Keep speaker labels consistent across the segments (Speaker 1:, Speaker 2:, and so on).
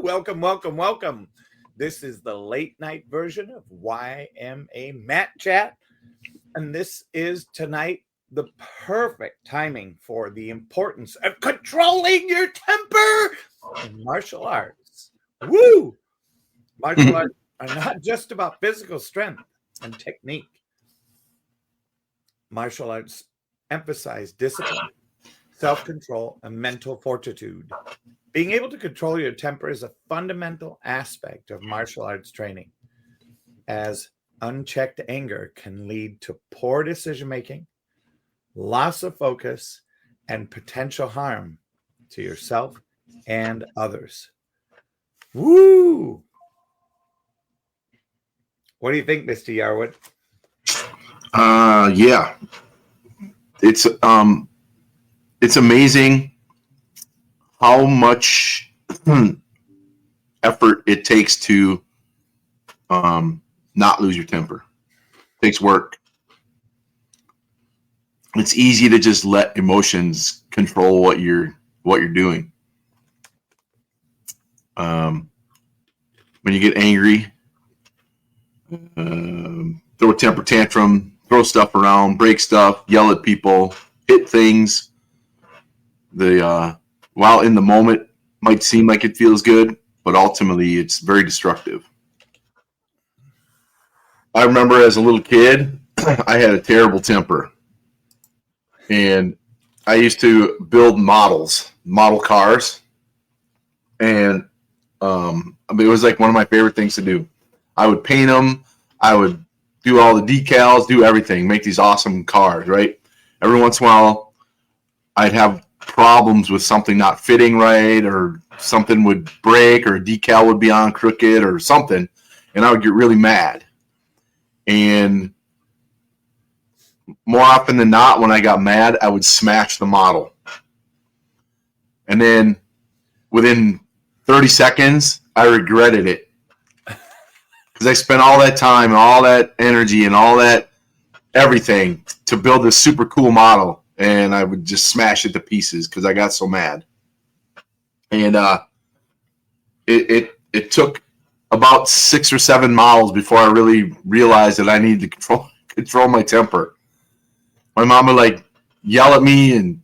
Speaker 1: Welcome, welcome, welcome. This is the late night version of YMA Matt Chat. And this is tonight the perfect timing for the importance of controlling your temper in martial arts. Woo! Martial arts are not just about physical strength and technique. Martial arts emphasize discipline, self-control, and mental fortitude. Being able to control your temper is a fundamental aspect of martial arts training, as unchecked anger can lead to poor decision-making, loss of focus, and potential harm to yourself and others. Woo! What do you think, Mr. Yarwood?
Speaker 2: Yeah. It's amazing how much effort it takes to not lose your temper. It takes work. It's easy to just let emotions control what you're doing. When you get angry, throw a temper tantrum, throw stuff around, break stuff, yell at people, hit things. While in the moment might seem like it feels good, but ultimately it's very destructive. I remember as a little kid, I had a terrible temper. And I used to build model cars. And it was like one of my favorite things to do. I would paint them. I would do all the decals, do everything, make these awesome cars, right? Every once in a while, I'd have problems with something not fitting right, or something would break, or a decal would be on crooked or something, and I would get really mad. And more often than not, when I got mad, I would smash the model. And then within 30 seconds, I regretted it, because I spent all that time and all that energy and all that everything to build this super cool model. And I would just smash it to pieces because I got so mad. And it took about 6 or 7 models before I really realized that I needed to control my temper. My mom would like yell at me, and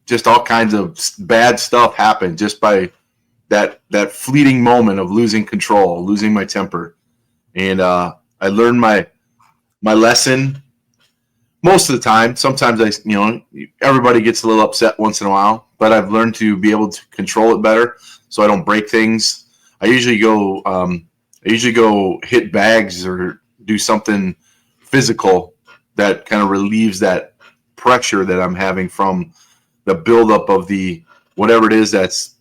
Speaker 2: just all kinds of bad stuff happened just by that fleeting moment of losing control, losing my temper. And I learned my lesson. Most of the time. Sometimes everybody gets a little upset once in a while, but I've learned to be able to control it better so I don't break things. I usually go hit bags or do something physical that kind of relieves that pressure that I'm having from the buildup of the whatever it is that's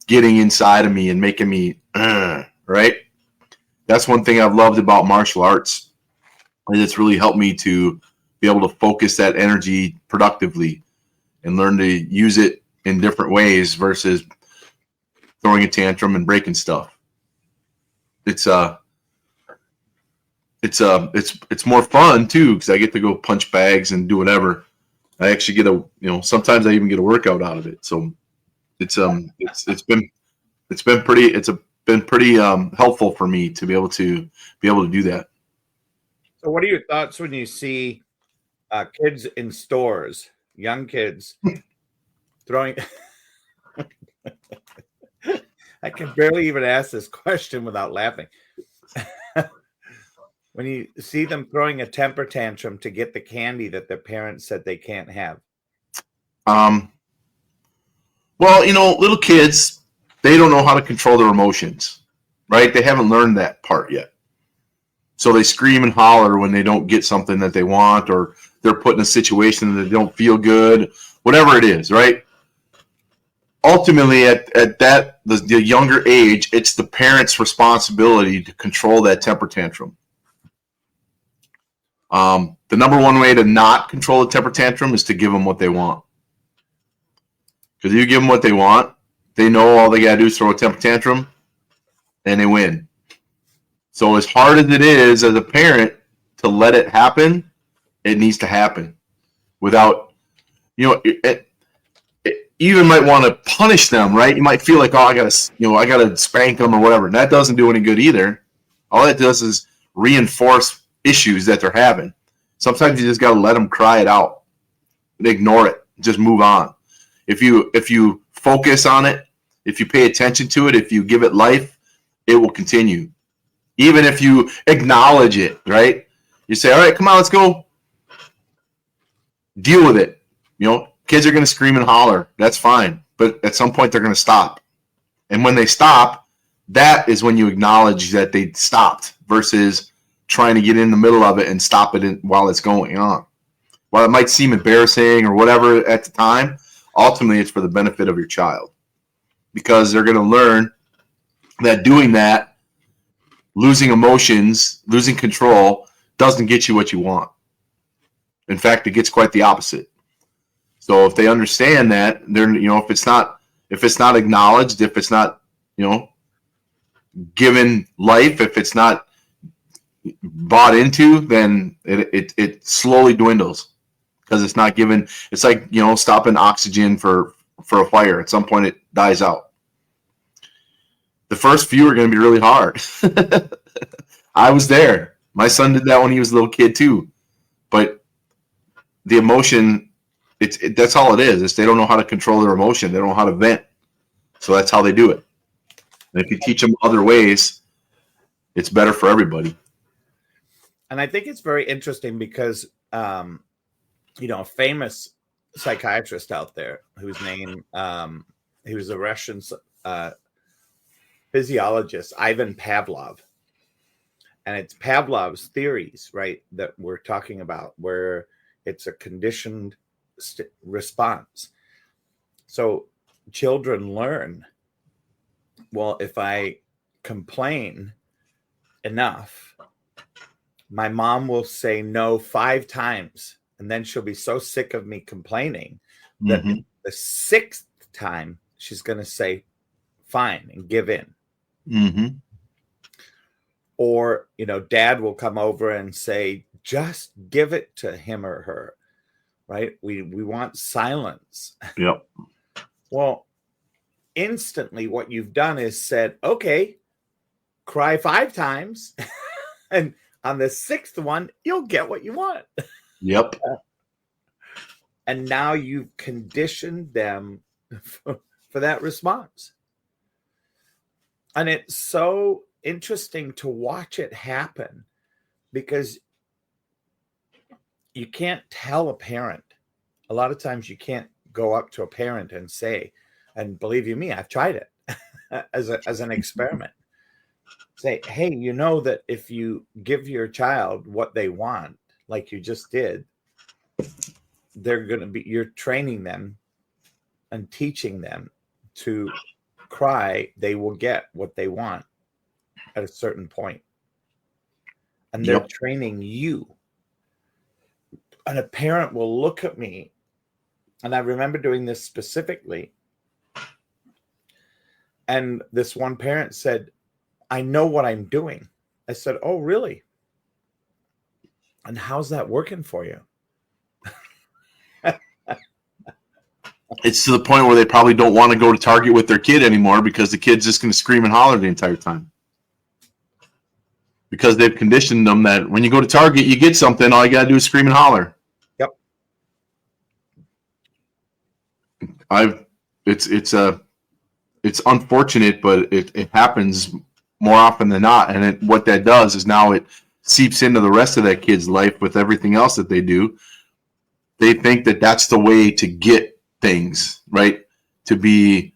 Speaker 2: getting inside of me and making me right. That's one thing I've loved about martial arts, and it's really helped me to be able to focus that energy productively and learn to use it in different ways versus throwing a tantrum and breaking stuff. It's more fun too, because I get to go punch bags and do whatever. I actually get sometimes I even get a workout out of it. So it's been pretty helpful for me to be able to do that.
Speaker 1: So what are your thoughts when you see kids in stores, young kids throwing? I can barely even ask this question without laughing. When you see them throwing a temper tantrum to get the candy that their parents said they can't have.
Speaker 2: Well, little kids, they don't know how to control their emotions, right? They haven't learned that part yet. So they scream and holler when they don't get something that they want, or they're put in a situation that they don't feel good, whatever it is, right? Ultimately, at the younger age, it's the parent's responsibility to control that temper tantrum. The number one way to not control a temper tantrum is to give them what they want. Because if you give them what they want, they know all they got to do is throw a temper tantrum, and they win. So as hard as it is as a parent to let it happen, it needs to happen without, you even might want to punish them, right? You might feel like, oh, I gotta spank them or whatever. And that doesn't do any good either. All that does is reinforce issues that they're having. Sometimes you just gotta let them cry it out, and ignore it, just move on. If you focus on it, if you pay attention to it, if you give it life, it will continue. Even if you acknowledge it, right? You say, all right, come on, let's go. Deal with it. Kids are going to scream and holler. That's fine. But at some point, they're going to stop. And when they stop, that is when you acknowledge that they stopped versus trying to get in the middle of it and stop it while it's going on. While it might seem embarrassing or whatever at the time, ultimately, it's for the benefit of your child. Because they're going to learn that doing that, losing emotions, losing control, doesn't get you what you want. In fact, it gets quite the opposite. So if they understand that, they're if it's not acknowledged, if it's not given life, if it's not bought into, then it slowly dwindles because it's not given. It's like stopping oxygen for a fire. At some point, it dies out. The first few are going to be really hard. I was there. My son did that when he was a little kid too. But the emotion, that's all it is. They don't know how to control their emotion. They don't know how to vent. So that's how they do it. And if you teach them other ways, it's better for everybody.
Speaker 1: And I think it's very interesting because, a famous psychiatrist out there whose name, he was a Russian physiologist, Ivan Pavlov. And it's Pavlov's theories, right, that we're talking about, where it's a conditioned response. So children learn, well, if I complain enough, my mom will say no 5 times, and then she'll be so sick of me complaining that the 6th time she's going to say fine and give in.
Speaker 2: Mm-hmm.
Speaker 1: Or, dad will come over and say, just give it to him or her, right? We want silence.
Speaker 2: Yep.
Speaker 1: Well, instantly what you've done is said, okay, cry 5 times. And on the 6th one, you'll get what you want.
Speaker 2: Yep.
Speaker 1: And now you've conditioned them for that response. And it's so interesting to watch it happen because you can't tell a parent. A lot of times you can't go up to a parent and say, and believe you me, I've tried it as an experiment. Say, hey, that if you give your child what they want, like you just did, you're training them and teaching them to cry. They will get what they want at a certain point. And they're training you. And a parent will look at me, and I remember doing this specifically. And this one parent said, I know what I'm doing. I said, oh, really? And how's that working for you?
Speaker 2: It's to the point where they probably don't want to go to Target with their kid anymore because the kid's just going to scream and holler the entire time. Because they've conditioned them that when you go to Target, you get something, all you got to do is scream and holler.
Speaker 1: Yep.
Speaker 2: It's unfortunate, but it happens more often than not. And what that does is now it seeps into the rest of that kid's life with everything else that they do. They think that that's the way to get things, right? To be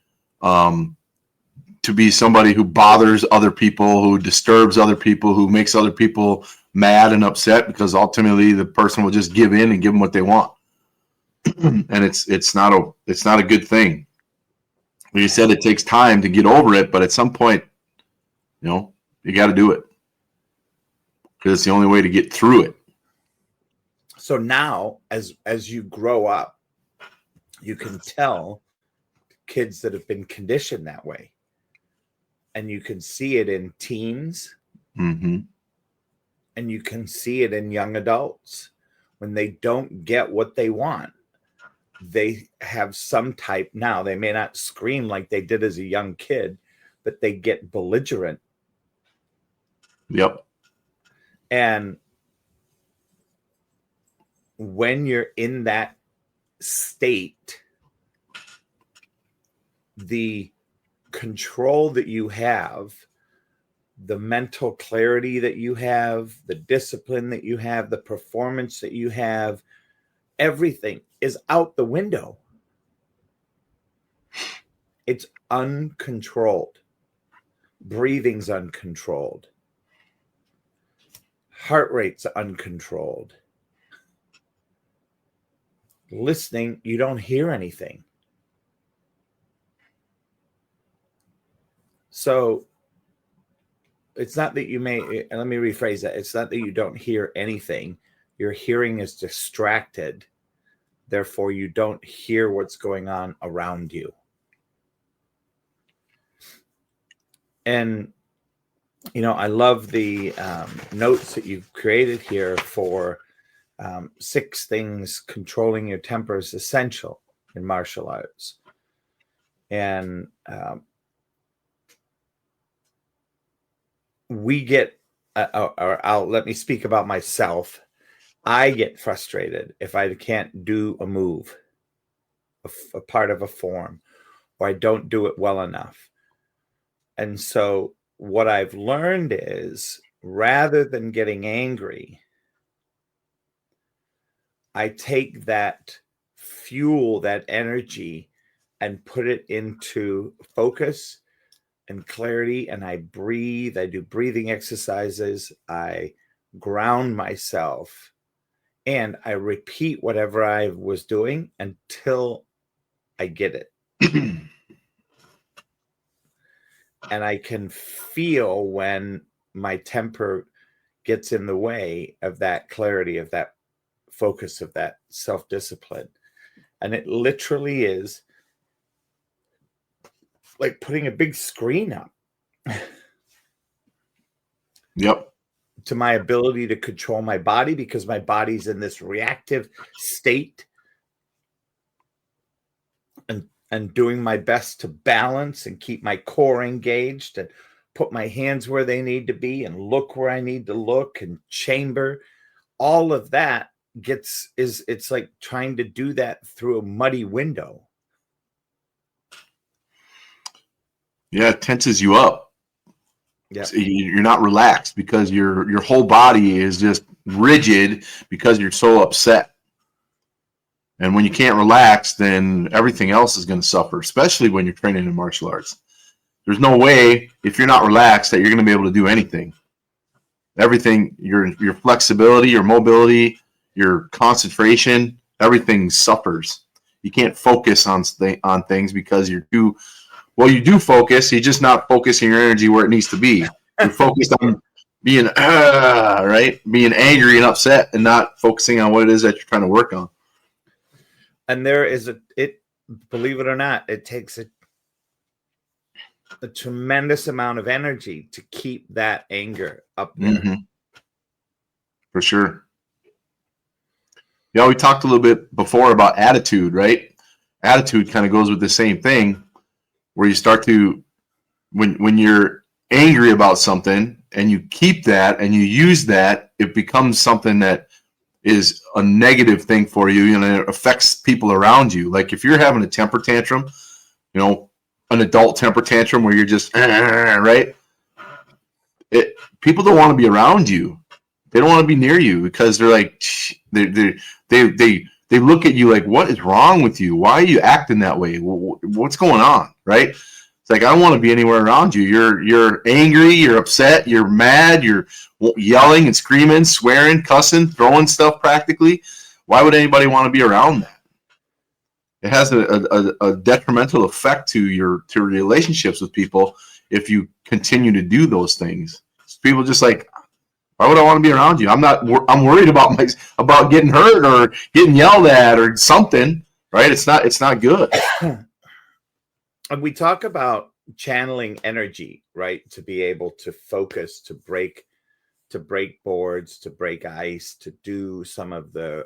Speaker 2: somebody who bothers other people, who disturbs other people, who makes other people mad and upset, because ultimately the person will just give in and give them what they want. And it's not a good thing. Like you said, it takes time to get over it, but at some point, you got to do it because it's the only way to get through it.
Speaker 1: So now, as you grow up, you can tell kids that have been conditioned that way. And you can see it in teens.
Speaker 2: Mm-hmm.
Speaker 1: And you can see it in young adults when they don't get what they want. they have some type. Now they may not scream like they did as a young kid, but they get belligerent.
Speaker 2: Yep.
Speaker 1: And when you're in that state, the control that you have, the mental clarity that you have, the discipline that you have, the performance that you have, everything is out the window. It's uncontrolled. Breathing's uncontrolled. Heart rate's uncontrolled. Listening, you don't hear anything. So it's not that you may, and let me rephrase that. It's not that you don't hear anything. Your hearing is distracted. Therefore, you don't hear what's going on around you. And, you know, I love the notes that you've created here for 6 things controlling your temper is essential in martial arts. And we get, let me speak about myself. I get frustrated if I can't do a move, a part of a form, or I don't do it well enough. And so what I've learned is, rather than getting angry, I take that fuel, that energy, and put it into focus and clarity. And I breathe. I do breathing exercises. I ground myself. And I repeat whatever I was doing until I get it. And I can feel when my temper gets in the way of that clarity, of that focus, of that self-discipline. And it literally is like putting a big screen up.
Speaker 2: Yep.
Speaker 1: To my ability to control my body, because my body's in this reactive state, and doing my best to balance and keep my core engaged and put my hands where they need to be and look where I need to look and chamber. All of that it's like trying to do that through a muddy window.
Speaker 2: Yeah, it tenses you up.
Speaker 1: Yeah.
Speaker 2: So you're not relaxed because your whole body is just rigid because you're so upset. And when you can't relax, then everything else is going to suffer, especially when you're training in martial arts. There's no way, if you're not relaxed, that you're going to be able to do anything. Everything, your flexibility, your mobility, your concentration, everything suffers. You can't focus on things because you do focus. You're just not focusing your energy where it needs to be. You're focused on being right, being angry and upset, and not focusing on what it is that you're trying to work on.
Speaker 1: And there is believe it or not, it takes a tremendous amount of energy to keep that anger up there.
Speaker 2: Mm-hmm. For sure. Yeah, we talked a little bit before about attitude, right? Attitude kind of goes with the same thing, where you start to, when you're angry about something and you keep that and you use that, it becomes something that is a negative thing for you, and it affects people around you. Like if you're having a temper tantrum, you know, an adult temper tantrum where you're just right, people don't want to be around you. They don't want to be near you because they're like they look at you like, what is wrong with you? Why are you acting that way? What's going on, right? It's like, I don't want to be anywhere around you. You're angry, you're upset, you're mad, you're yelling and screaming, swearing, cussing, throwing stuff practically. Why would anybody want to be around that? It has a detrimental effect to your relationships with people if you continue to do those things. People just like, why would I want to be around you? I'm worried about getting hurt or getting yelled at or something, right? It's not good.
Speaker 1: And we talk about channeling energy, right? To be able to focus, to break to break boards, to break ice, to do some of the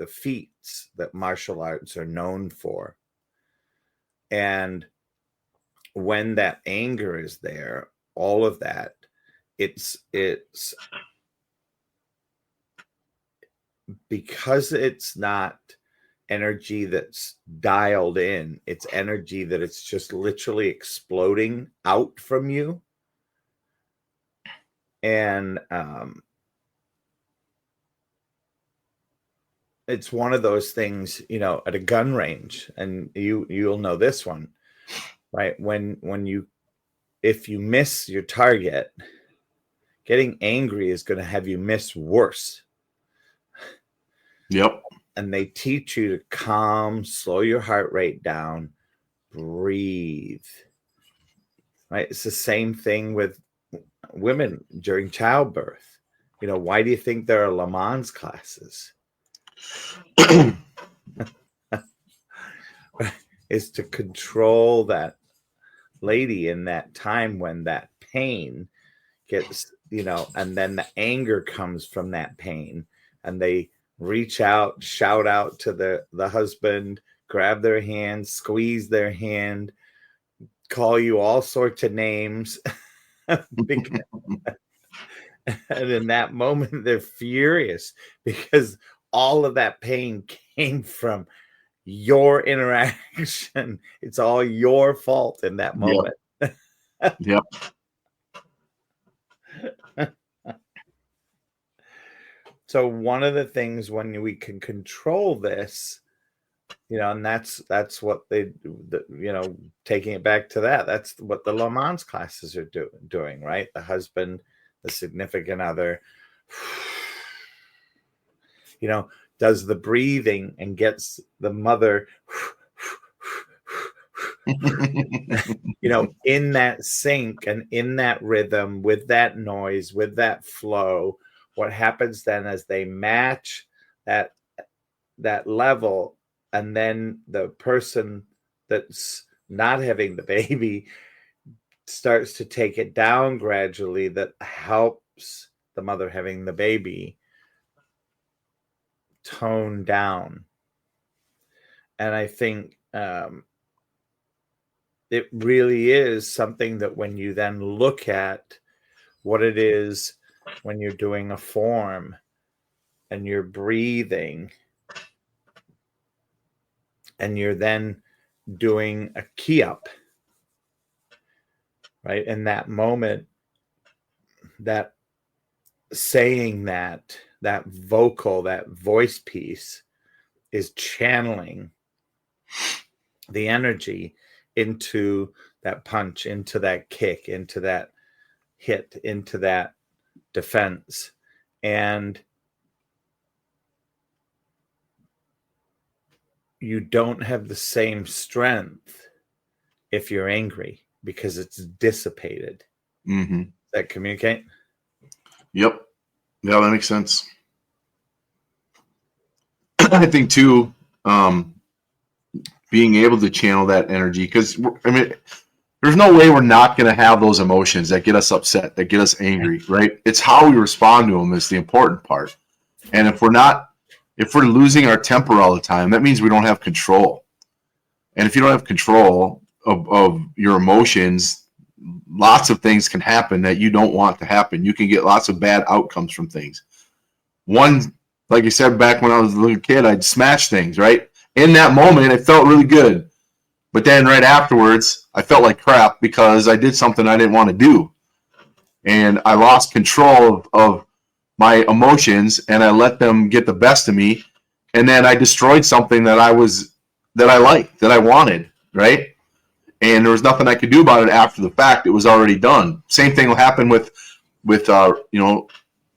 Speaker 1: feats that martial arts are known for. And when that anger is there, all of that, it's because it's not energy that's dialed in, it's energy that it's just literally exploding out from you. And it's one of those things, at a gun range, and you'll know this one, right? If you miss your target, getting angry is going to have you miss worse.
Speaker 2: Yep.
Speaker 1: And they teach you to calm, slow your heart rate down, breathe. Right? It's the same thing with women during childbirth. Why do you think there are Le Mans classes? Is to control that lady in that time when that pain gets, and then the anger comes from that pain, and they reach out, shout out to the husband, grab their hand, squeeze their hand, call you all sorts of names. And in that moment, they're furious because all of that pain came from your interaction. It's all your fault in that moment.
Speaker 2: Yep.
Speaker 1: So one of the things when we can control this, and that's what they, taking it back to that's what the Le Mans classes are doing, right? The husband, the significant other, does the breathing and gets the mother, in that sync and in that rhythm, with that noise, with that flow. What happens then is they match that level, and then the person that's not having the baby starts to take it down gradually. That helps the mother having the baby tone down. And I think it really is something that when you then look at what it is when you're doing a form and you're breathing and you're then doing a key up, right? In that moment, that saying that vocal, that voice piece is channeling the energy into that punch, into that kick, into that hit, into that defense. And you don't have the same strength if you're angry because it's dissipated.
Speaker 2: Mm-hmm.
Speaker 1: Does that communicate?
Speaker 2: Yep. Yeah, that makes sense. I think too, being able to channel that energy, because there's no way we're not going to have those emotions that get us upset, that get us angry, right? It's how we respond to them is the important part. And if we're losing our temper all the time, that means we don't have control. And if you don't have control of your emotions, lots of things can happen that you don't want to happen. You can get lots of bad outcomes from things. One, like I said, back when I was a little kid, I'd smash things, right? In that moment, it felt really good. But then right afterwards, I felt like crap because I did something I didn't want to do. And I lost control of my emotions, and I let them get the best of me. And then I destroyed something that I liked, that I wanted, right? And there was nothing I could do about it after the fact. It was already done. Same thing will happen with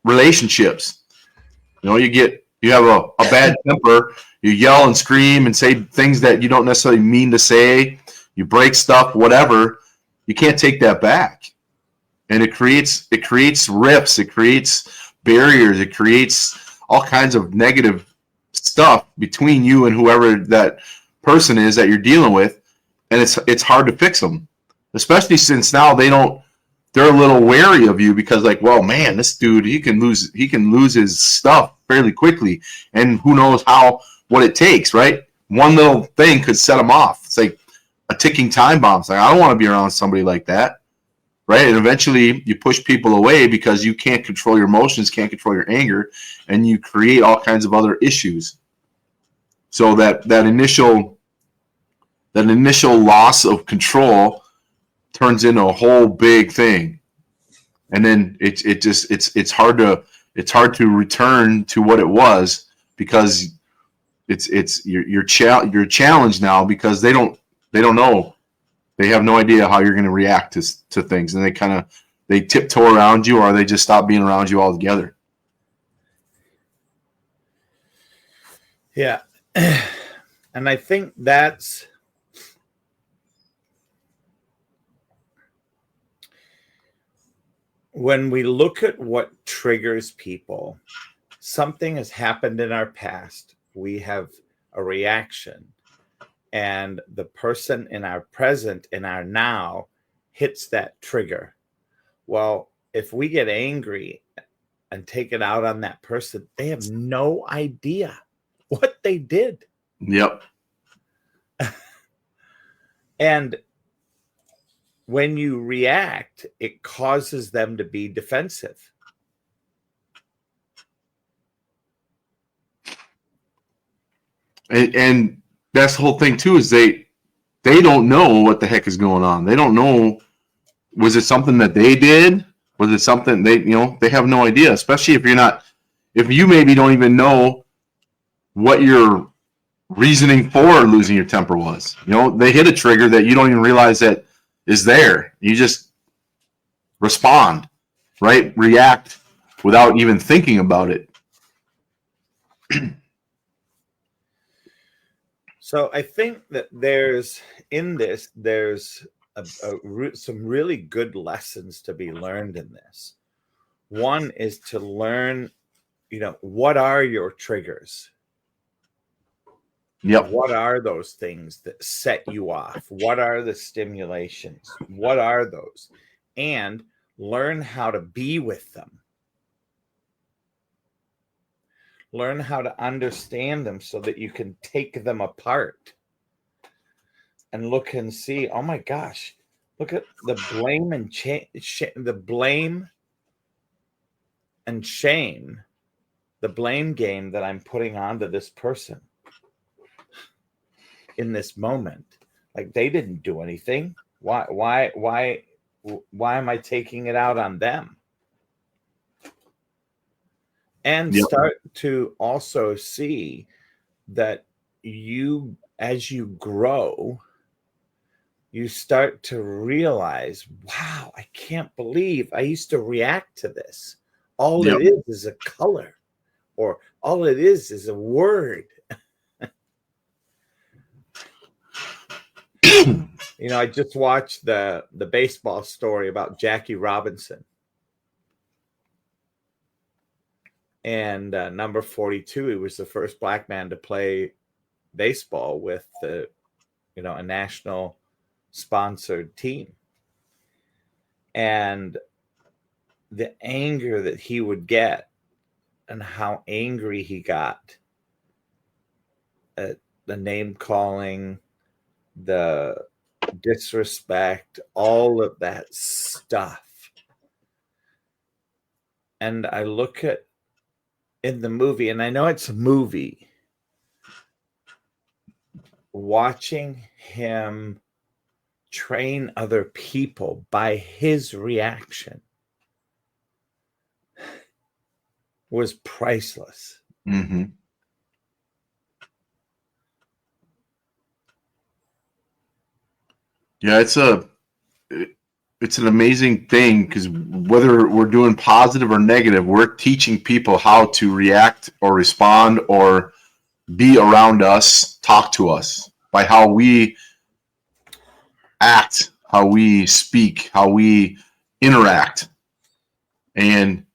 Speaker 2: relationships. You have a bad temper, you yell and scream and say things that you don't necessarily mean to say, you break stuff, whatever, you can't take that back. And it creates rifts, it creates barriers, it creates all kinds of negative stuff between you and whoever that person is that you're dealing with, and it's hard to fix them, especially since now they don't they're a little wary of you because, like, well, man, this dude, he can lose his stuff fairly quickly, and who knows what it takes, right? One little thing could set him off. It's like a ticking time bomb. It's like, I don't want to be around somebody like that, right? And eventually you push people away because you can't control your emotions, can't control your anger, and you create all kinds of other issues. So that initial loss of control turns into a whole big thing, and then it's hard to return to what it was, because you're challenged now, because they don't know, they have no idea how you're going to react to things, and they tiptoe around you, or they just stop being around you altogether.
Speaker 1: Yeah. And I think that's when we look at what triggers people. Something has happened in our past. We have a reaction, and the person in our present, in our now, hits that trigger. Well, if we get angry and take it out on that person, they have no idea what they did.
Speaker 2: Yep.
Speaker 1: And when you react, it causes them to be defensive.
Speaker 2: And that's the whole thing too, is they don't know what the heck is going on. They don't know, was it something that they did? Was it something they have no idea, especially if you maybe don't even know what your reasoning for losing your temper was. They hit a trigger that you don't even realize that is there. You just respond, right? React without even thinking about it.
Speaker 1: So I think that there's some really good lessons to be learned in this. One is to learn, what are your triggers?
Speaker 2: Yep.
Speaker 1: What are those things that set you off? What are the stimulations? What are those? And learn how to be with them. Learn how to understand them so that you can take them apart and look and see, oh my gosh, look at the blame and the blame and shame, the blame game that I'm putting onto this person in this moment. Like, they didn't do anything. Why am I taking it out on them? And
Speaker 2: Yep.
Speaker 1: start to also see that as you grow, you start to realize, wow, I can't believe I used to react to this. All
Speaker 2: Yep.
Speaker 1: it is a color, or all it is a word. I just watched the baseball story about Jackie Robinson. And number 42, he was the first black man to play baseball with a national sponsored team. And the anger that he would get, and how angry he got at the name calling, the disrespect, all of that stuff. And I look at in the movie, and I know it's a movie, watching him train other people by his reaction was priceless.
Speaker 2: Mm-hmm. Yeah, it's an amazing thing, because whether we're doing positive or negative, we're teaching people how to react or respond or be around us, talk to us, by how we act, how we speak, how we interact. And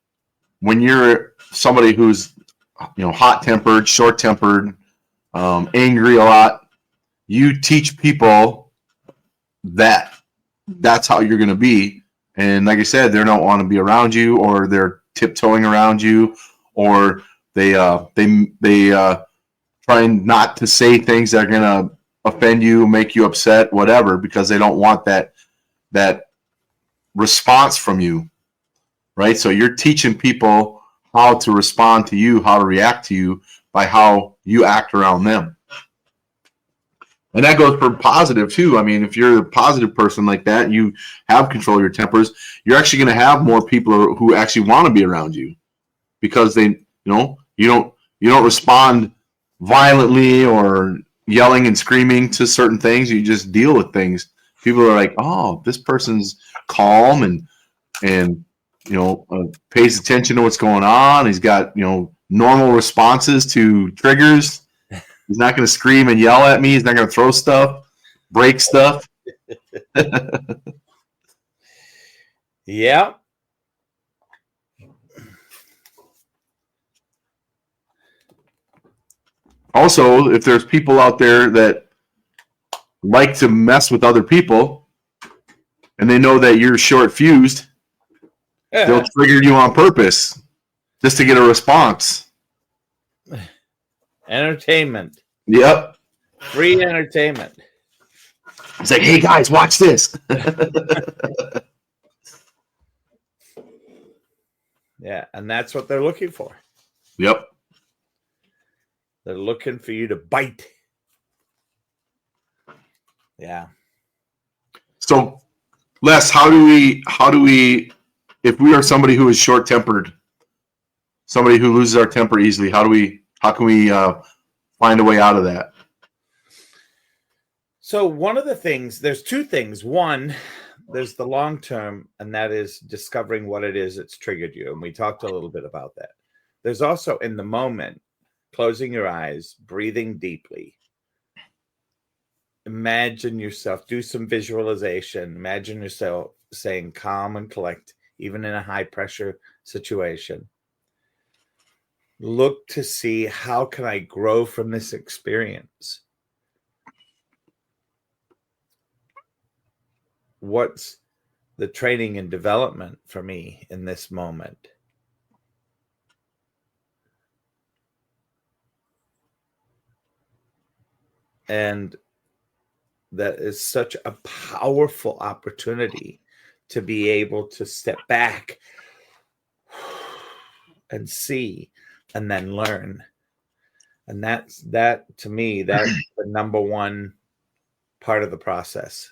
Speaker 2: when you're somebody who's hot-tempered, short-tempered, angry a lot, you teach people that's how you're going to be, And like I said, they don't want to be around you, or they're tiptoeing around you, or they trying not to say things that are gonna offend you, make you upset, whatever, because they don't want that response from you, right? So you're teaching people how to respond to you, how to react to you by how you act around them. And that goes for positive too. I mean, if you're a positive person like that, you have control of your tempers, you're actually going to have more people who actually want to be around you, because you don't respond violently or yelling and screaming to certain things. You just deal with things. People are like, oh, this person's calm and pays attention to what's going on. He's got normal responses to triggers. He's not going to scream and yell at me. He's not going to throw stuff, break stuff.
Speaker 1: Yeah.
Speaker 2: Also, if there's people out there that like to mess with other people and they know that you're short fused, they'll trigger you on purpose just to get a response.
Speaker 1: Entertainment.
Speaker 2: Yep.
Speaker 1: Free entertainment.
Speaker 2: It's like, hey guys, watch this.
Speaker 1: Yeah, and that's what they're looking for.
Speaker 2: Yep.
Speaker 1: They're looking for you to bite. Yeah.
Speaker 2: So, Les, how do we, if we are somebody who is short-tempered, somebody who loses our temper easily, how can we find a way out of that?
Speaker 1: So one of the things, there's two things. One, there's the long term, and that is discovering what it is that's triggered you. And we talked a little bit about that. There's also in the moment, closing your eyes, breathing deeply. Imagine yourself, do some visualization. Imagine yourself saying calm and collect, even in a high pressure situation. Look to see, how can I grow from this experience? What's the training and development for me in this moment? And that is such a powerful opportunity to be able to step back and see and then learn. And that to me, that's the number one part of the process.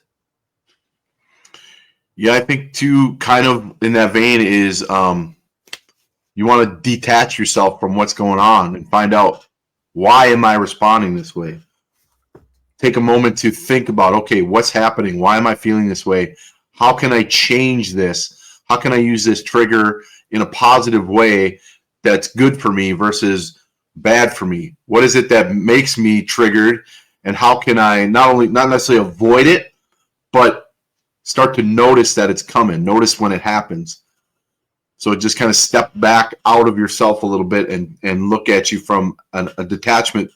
Speaker 2: Yeah, I think too, kind of in that vein is you want to detach yourself from what's going on and find out, why am I responding this way? Take a moment to think about, okay, what's happening? Why am I feeling this way? How can I change this? How can I use this trigger in a positive way that's good for me versus bad for me? What is it that makes me triggered? And how can I not necessarily avoid it, but start to notice that it's coming, notice when it happens. So just kind of step back out of yourself a little bit and look at you from a detachment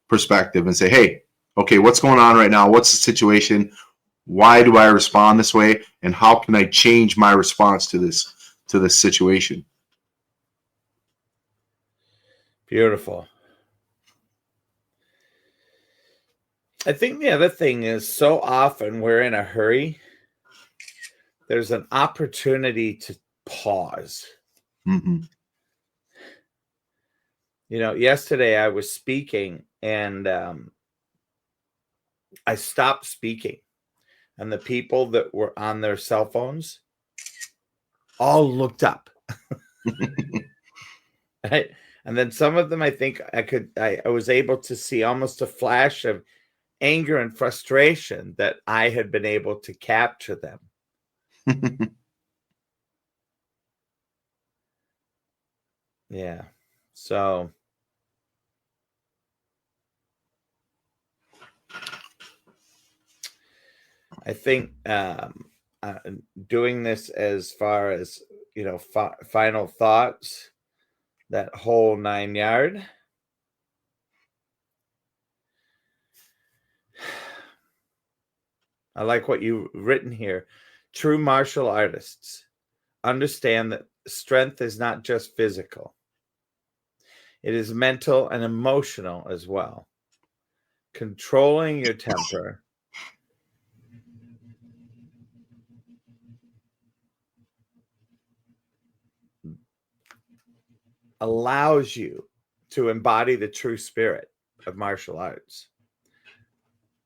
Speaker 2: perspective and say, hey, okay, what's going on right now? What's the situation? Why do I respond this way? And how can I change my response to this situation?
Speaker 1: Beautiful. I think the other thing is, so often we're in a hurry. There's an opportunity to pause.
Speaker 2: Mm-hmm.
Speaker 1: Yesterday I was speaking and I stopped speaking, and the people that were on their cell phones all looked up. Right? And then some of them, I think I was able to see almost a flash of anger and frustration that I had been able to capture them. Yeah. So I think doing this as far as, final thoughts, that whole 9 yard. I like what you've written here. True martial artists understand that strength is not just physical. It is mental and emotional as well. Controlling your temper allows you to embody the true spirit of martial arts.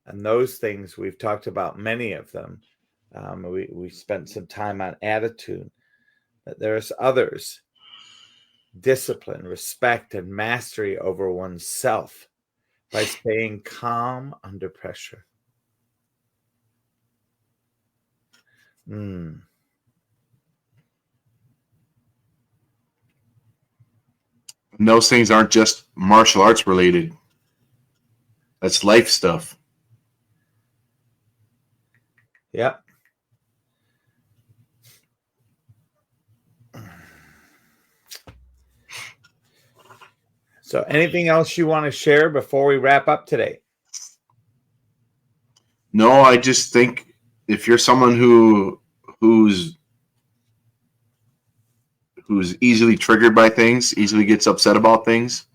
Speaker 1: And those things, we've talked about many of them. We spent some time on attitude, but there's others. Discipline, respect, and mastery over oneself by staying calm under pressure.
Speaker 2: And those things aren't just martial arts related. That's life stuff.
Speaker 1: Yep. So anything else you want to share before we wrap up today?
Speaker 2: No, I just think if you're someone who's easily triggered by things, easily gets upset about things,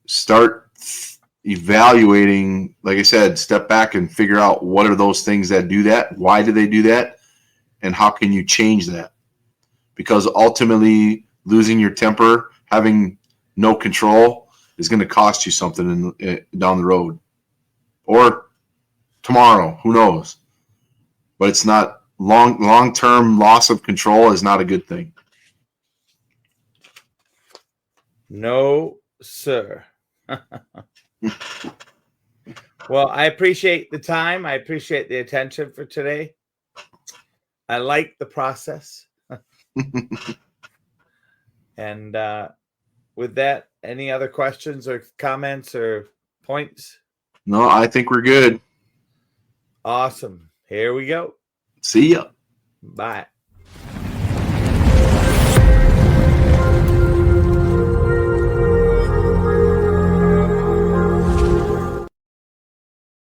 Speaker 2: start evaluating, like I said, step back and figure out what are those things that do that, why do they do that, and how can you change that? Because ultimately, losing your temper, having no control, is going to cost you something down the road. Or tomorrow, who knows? But it's not long-term loss of control is not a good thing.
Speaker 1: No, sir. Well, I appreciate the time. I appreciate the attention for today. I like the process. And with that, any other questions or comments or points?
Speaker 2: No, I think we're good.
Speaker 1: Awesome. Here we go.
Speaker 2: See ya.
Speaker 1: Bye.